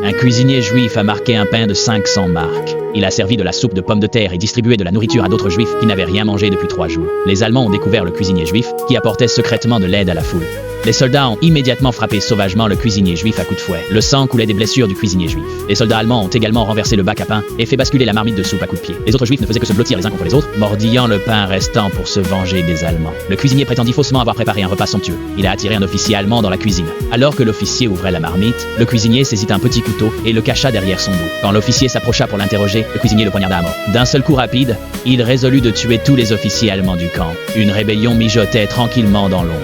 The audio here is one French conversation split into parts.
Un cuisinier juif a marqué un pain de 500 marks. Il a servi de la soupe de pommes de terre et distribué de la nourriture à d'autres juifs qui n'avaient rien mangé depuis 3 jours. Les Allemands ont découvert le cuisinier juif qui apportait secrètement de l'aide à la foule. Les soldats ont immédiatement frappé sauvagement le cuisinier juif à coups de fouet. Le sang coulait des blessures du cuisinier juif. Les soldats allemands ont également renversé le bac à pain et fait basculer la marmite de soupe à coups de pied. Les autres juifs ne faisaient que se blottir les uns contre les autres, mordillant le pain restant pour se venger des Allemands. Le cuisinier prétendit faussement avoir préparé un repas somptueux. Il a attiré un officier allemand dans la cuisine. Alors que l'officier ouvrait la marmite, le cuisinier saisit un petit couteau et le cacha derrière son dos. Quand l'officier s'approcha pour l'interroger, le cuisinier le poignarda à mort. D'un seul coup rapide, il résolut de tuer tous les officiers allemands du camp. Une rébellion mijotait tranquillement dans l'ombre.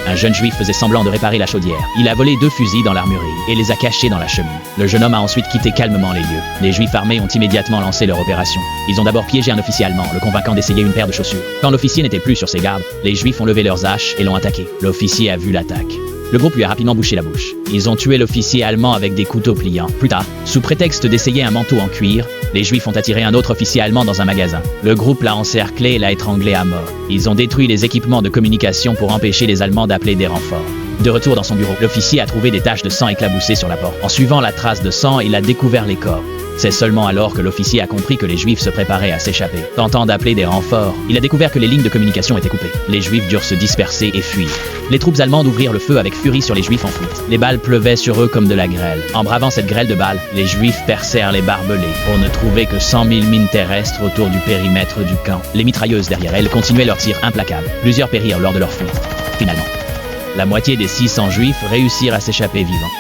Un jeune juif faisait semblant de réparer la chaudière. Il a volé 2 fusils dans l'armurerie et les a cachés dans la cheminée. Le jeune homme a ensuite quitté calmement les lieux. Les juifs armés ont immédiatement lancé leur opération. Ils ont d'abord piégé un officier allemand, le convainquant d'essayer une paire de chaussures. Quand l'officier n'était plus sur ses gardes, les juifs ont levé leurs haches et l'ont attaqué. L'officier a vu l'attaque. Le groupe lui a rapidement bouché la bouche. Ils ont tué l'officier allemand avec des couteaux pliants. Plus tard, sous prétexte d'essayer un manteau en cuir, les Juifs ont attiré un autre officier allemand dans un magasin. Le groupe l'a encerclé et l'a étranglé à mort. Ils ont détruit les équipements de communication pour empêcher les Allemands d'appeler des renforts. De retour dans son bureau, l'officier a trouvé des taches de sang éclaboussées sur la porte. En suivant la trace de sang, il a découvert les corps. C'est seulement alors que l'officier a compris que les Juifs se préparaient à s'échapper. Tentant d'appeler des renforts, il a découvert que les lignes de communication étaient coupées. Les Juifs durent se disperser et fuir. Les troupes allemandes ouvrirent le feu avec furie sur les Juifs en fuite. Les balles pleuvaient sur eux comme de la grêle. En bravant cette grêle de balles, les Juifs percèrent les barbelés pour ne trouver que 100 000 mines terrestres autour du périmètre du camp. Les mitrailleuses derrière elles continuaient leur tir implacable. Plusieurs périrent lors de leur fuite. Finalement, la moitié des 600 Juifs réussirent à s'échapper vivants.